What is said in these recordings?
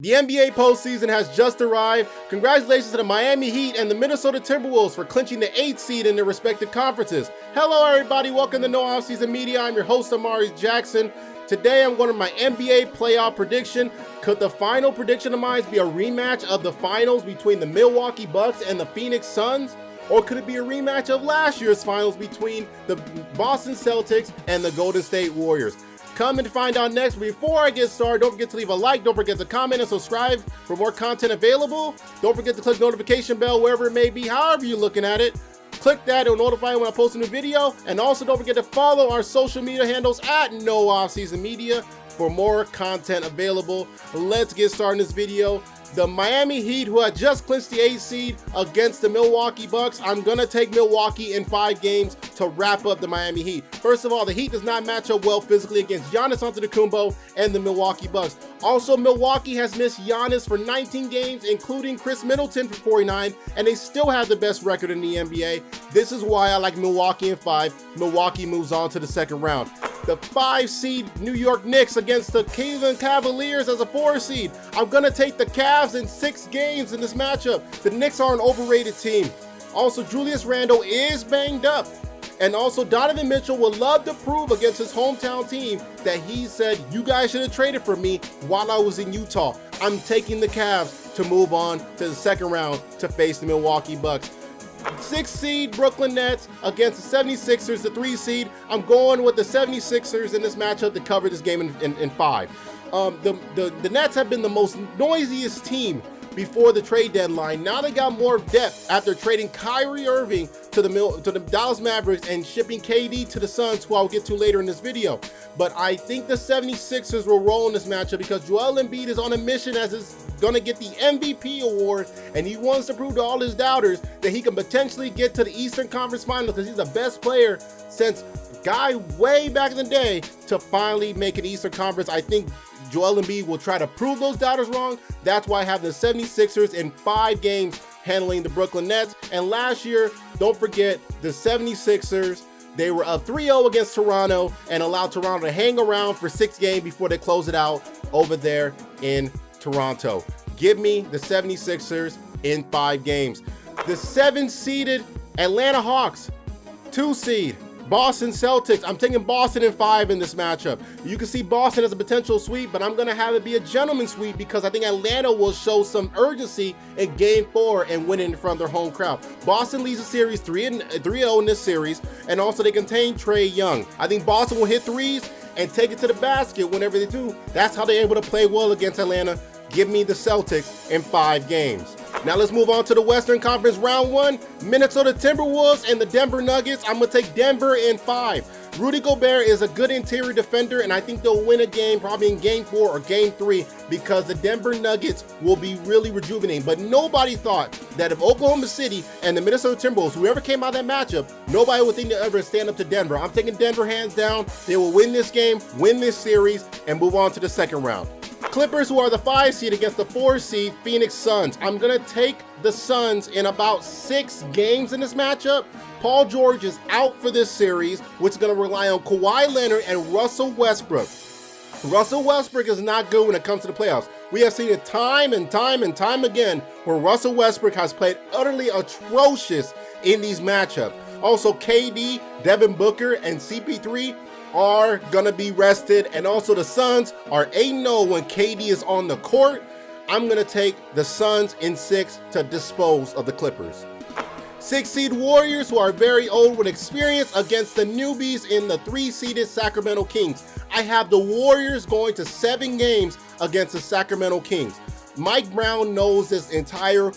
The NBA postseason has just arrived. Congratulations to the Miami Heat and the Minnesota Timberwolves for clinching the 8th seed in their respective conferences. Hello everybody, welcome to No Offseason Media. I'm your host, Amari Jackson. Today I'm going to my NBA playoff prediction. Could the final prediction of mine be a rematch of the finals between the Milwaukee Bucks and the Phoenix Suns? Or could it be a rematch of last year's finals between the Boston Celtics and the Golden State Warriors? Come and find out next. Before I get started, don't forget to leave a like, don't forget to comment and subscribe for more content available. Don't forget to click the notification bell wherever it may be, however you're looking at it. Click that, it'll notify you when I post a new video. And also don't forget to follow our social media handles at No Offseason Media for more content available. Let's get started in this video. The Miami Heat, who had just clinched the 8th seed against the Milwaukee Bucks. I'm gonna take Milwaukee in 5 games to wrap up the Miami Heat. First of all, the Heat does not match up well physically against Giannis Antetokounmpo and the Milwaukee Bucks. Also, Milwaukee has missed Giannis for 19 games, including Chris Middleton for 49, and they still have the best record in the NBA. This is why I like Milwaukee in 5. Milwaukee moves on to the second round. The 5 seed New York Knicks against the Cleveland Cavaliers as a 4 seed. I'm gonna take the Cavs in 6 games in this matchup. The Knicks are an overrated team. Also, Julius Randle is banged up. And also, Donovan Mitchell would love to prove against his hometown team that he said, you guys should have traded for me while I was in Utah. I'm taking the Cavs to move on to the second round to face the Milwaukee Bucks. 6th seed Brooklyn Nets against the 76ers, the 3 seed. I'm going with the 76ers in this matchup to cover this game in 5. The Nets have been the most noisiest team before the trade deadline. Now they got more depth after trading Kyrie Irving to the Dallas Mavericks and shipping KD to the Suns, who I'll get to later in this video. But I think the 76ers will roll in this matchup because Joel Embiid is on a mission as is going to get the MVP award, and he wants to prove to all his doubters that he can potentially get to the Eastern Conference Finals because he's the best player since guy way back in the day to finally make an Eastern Conference. I think Joel Embiid will try to prove those doubters wrong. That's why I have the 76ers in 5 games handling the Brooklyn Nets. And last year, don't forget, the 76ers, they were up 3-0 against Toronto and allowed Toronto to hang around for 6 games before they close it out over there in Toronto. Give me the 76ers in 5 games. The 7-seeded Atlanta Hawks, 2 seed Boston Celtics. I'm taking Boston in 5 in this matchup. You can see Boston as a potential sweep, but I'm going to have it be a gentleman's sweep because I think Atlanta will show some urgency in Game 4 and win in front of their home crowd. Boston leads the series 3-0 in this series, and also they contain Trae Young. I think Boston will hit threes and take it to the basket whenever they do. That's how they're able to play well against Atlanta. Give me the Celtics in 5 games. Now let's move on to the Western Conference Round 1. Minnesota Timberwolves and the Denver Nuggets. I'm going to take Denver in 5. Rudy Gobert is a good interior defender, and I think they'll win a game probably in Game 4 or Game 3 because the Denver Nuggets will be really rejuvenating. But nobody thought that if Oklahoma City and the Minnesota Timberwolves, whoever came out of that matchup, nobody would think they'll ever stand up to Denver. I'm taking Denver hands down. They will win this game, win this series, and move on to the second round. Clippers, who are the 5 seed against the 4 seed Phoenix Suns. I'm going to take the Suns in about 6 games in this matchup. Paul George is out for this series, which is going to rely on Kawhi Leonard and Russell Westbrook. Russell Westbrook is not good when it comes to the playoffs. We have seen it time and time and time again where Russell Westbrook has played utterly atrocious in these matchups. Also, KD, Devin Booker, and CP3 are gonna be rested, and also the Suns are 8-0 when KD is on the court. I'm gonna take the Suns in 6 to dispose of the Clippers. 6-seed Warriors, who are very old with experience, against the newbies in the 3-seeded Sacramento Kings. I have the Warriors going to 7 games against the Sacramento Kings. Mike Brown knows this entire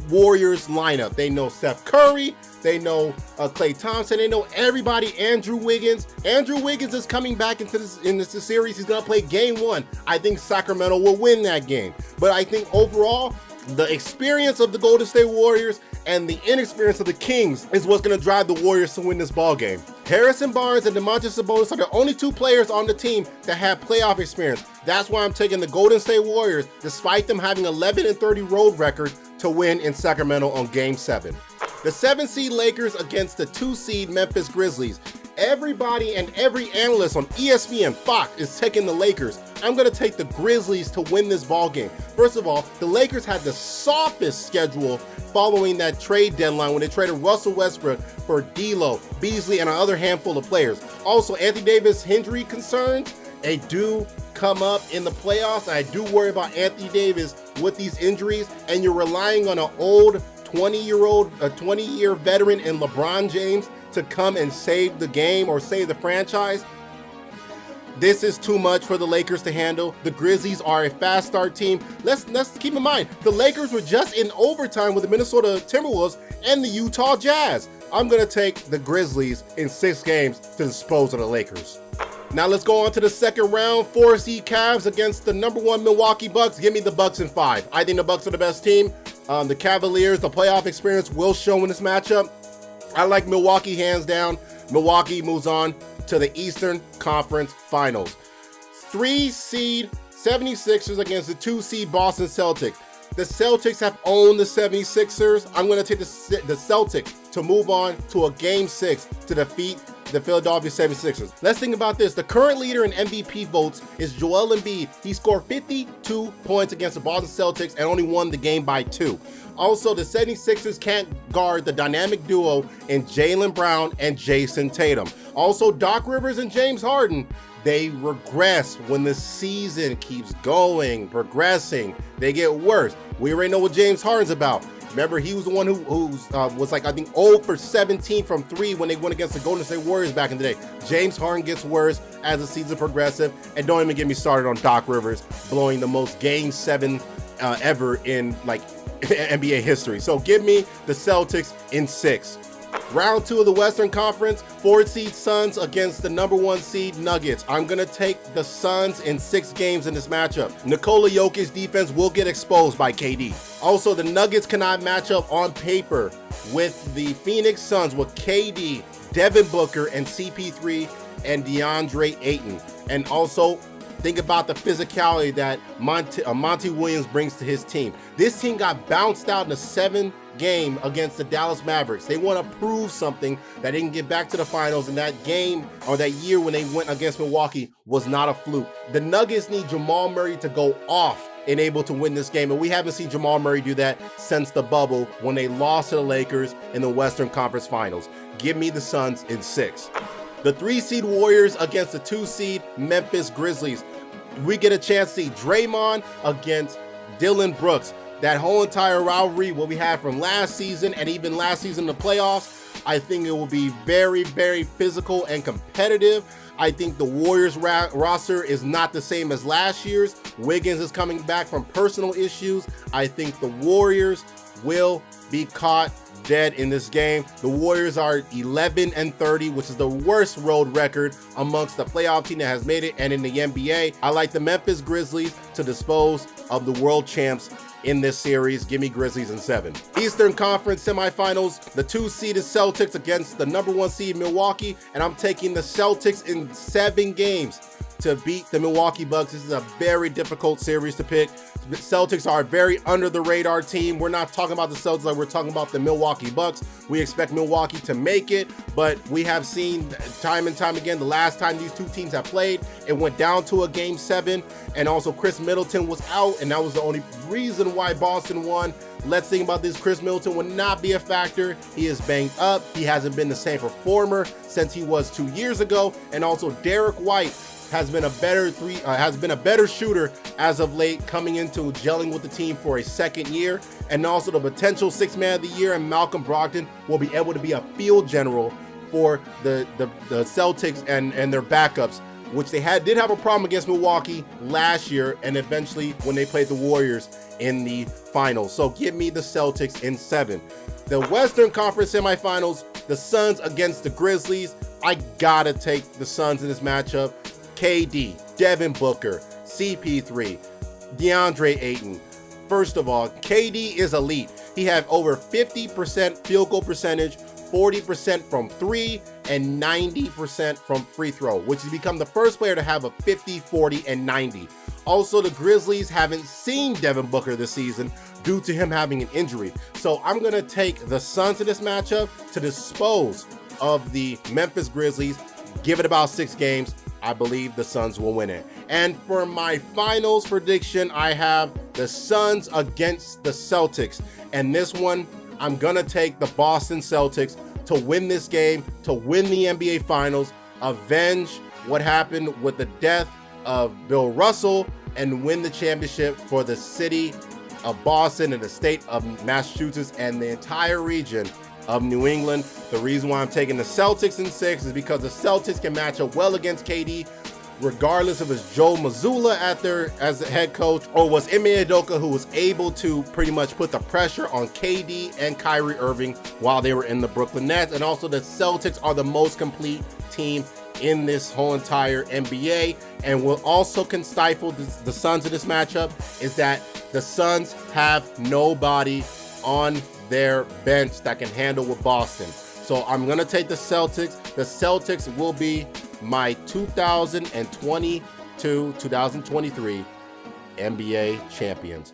Warriors lineup. They know Steph Curry, they know Klay Thompson, they know everybody. Andrew Wiggins is coming back into this series. He's gonna play Game 1. I think Sacramento will win that game, but I think overall the experience of the Golden State Warriors and the inexperience of the Kings is what's going to drive the Warriors to win this ball game. Harrison Barnes and Domantas Sabonis are the only 2 players on the team that have playoff experience. That's why I'm taking the Golden State Warriors, despite them having 11-30 road record, to win in Sacramento on Game 7. The 7-seed Lakers against the 2-seed Memphis Grizzlies. Everybody and every analyst on ESPN, Fox, is taking the Lakers. I'm going to take the Grizzlies to win this ball game. First of all, the Lakers had the softest schedule following that trade deadline when they traded Russell Westbrook for D'Lo, Beasley, and another handful of players. Also, Anthony Davis injury concerns, they do come up in the playoffs. I do worry about Anthony Davis with these injuries, and you're relying on an old 20-year veteran in LeBron James to come and save the game or save the franchise. This is too much for the Lakers to handle. The Grizzlies are a fast start team. Let's keep in mind, the Lakers were just in overtime with the Minnesota Timberwolves and the Utah Jazz. I'm going to take the Grizzlies in 6 games to dispose of the Lakers. Now let's go on to the second round. 4 seed Cavs against the number 1 Milwaukee Bucks. Give me the Bucks in 5. I think the Bucks are the best team. The Cavaliers, the playoff experience will show in this matchup. I like Milwaukee hands down. Milwaukee moves on to the Eastern Conference Finals. 3 seed 76ers against the 2 seed Boston Celtics. The Celtics have owned the 76ers. I'm going to take the Celtics to move on to a Game 6 to defeat the Philadelphia 76ers. Let's think about this. The current leader in MVP votes is Joel Embiid. He scored 52 points against the Boston Celtics and only won the game by 2. Also, the 76ers can't guard the dynamic duo in Jaylen Brown and Jason Tatum. Also, Doc Rivers and James Harden, they regress when the season keeps going, progressing. They get worse. We already know what James Harden's about. Remember, he was the one who was like, I think, 0 for 17 from 3 when they went against the Golden State Warriors back in the day. James Harden gets worse as the season progresses. And don't even get me started on Doc Rivers blowing the most Game 7 ever in like NBA history. So give me the Celtics in 6. Round 2 of the Western Conference, 4 seed Suns against the number 1 seed Nuggets. I'm going to take the Suns in 6 games in this matchup. Nikola Jokic's defense will get exposed by KD. Also, the Nuggets cannot match up on paper with the Phoenix Suns with KD, Devin Booker, and CP3 and DeAndre Ayton. And also, think about the physicality that Monty Williams brings to his team. This team got bounced out in the 7th game against the Dallas Mavericks. They want to prove something that they can get back to the finals, and that game or that year when they went against Milwaukee was not a fluke. The Nuggets need Jamal Murray to go off and able to win this game, and we haven't seen Jamal Murray do that since the bubble when they lost to the Lakers in the Western Conference Finals. Give me the Suns in 6. The 3 seed Warriors against the 2 seed Memphis Grizzlies. We get a chance to see Draymond against Dylan Brooks. That whole entire rivalry, what we had from last season and even last season in the playoffs, I think it will be very, very physical and competitive. I think the Warriors roster is not the same as last year's. Wiggins is coming back from personal issues. I think the Warriors will be caught dead in this game. The Warriors are 11-30, which is the worst road record amongst the playoff team that has made it and in the NBA. I like the Memphis Grizzlies to dispose of the world champs in this series. Give me Grizzlies in 7. Eastern Conference semifinals, the 2 seeded Celtics against the number 1 seed Milwaukee, and I'm taking the Celtics in 7 games to beat the Milwaukee Bucks. This is a very difficult series to pick. The Celtics are a very under the radar team. We're not talking about the Celtics like we're talking about the Milwaukee Bucks. We expect Milwaukee to make it, but we have seen time and time again, the last time these two teams have played, it went down to a Game 7, and also Chris Middleton was out, and that was the only reason why Boston won. Let's think about this. Chris Middleton will not be a factor. He is banged up. He hasn't been the same performer since he was 2 years ago, and also Derek White has been a better shooter as of late, coming into gelling with the team for a 2nd year, and also the potential 6th man of the year and Malcolm Brogdon will be able to be a field general for the Celtics and their backups, which they did have a problem against Milwaukee last year and eventually when they played the Warriors in the finals. So give me the Celtics in 7. The Western Conference semifinals, the Suns against the Grizzlies. I gotta take the Suns in this matchup. KD, Devin Booker, CP3, DeAndre Ayton. First of all, KD is elite. He had over 50% field goal percentage, 40% from 3, and 90% from free throw, which has become the first player to have a 50, 40, and 90. Also, the Grizzlies haven't seen Devin Booker this season due to him having an injury. So I'm going to take the Suns in this matchup to dispose of the Memphis Grizzlies. Give it about 6 games. I believe the Suns will win it. And for my finals prediction, I have the Suns against the Celtics. And this one, I'm gonna take the Boston Celtics to win this game, to win the NBA Finals, avenge what happened with the death of Bill Russell, and win the championship for the city of Boston and the state of Massachusetts and the entire region of New England. The reason why I'm taking the Celtics in 6 is because the Celtics can match up well against KD, regardless if it's Joe Mazzulla as the head coach, or was Ime Udoka, who was able to pretty much put the pressure on KD and Kyrie Irving while they were in the Brooklyn Nets. And also the Celtics are the most complete team in this whole entire NBA. And what also can stifle the Suns in this matchup is that the Suns have nobody on their bench that can handle with Boston. So I'm gonna take the Celtics. The Celtics will be my 2022-2023 NBA champions.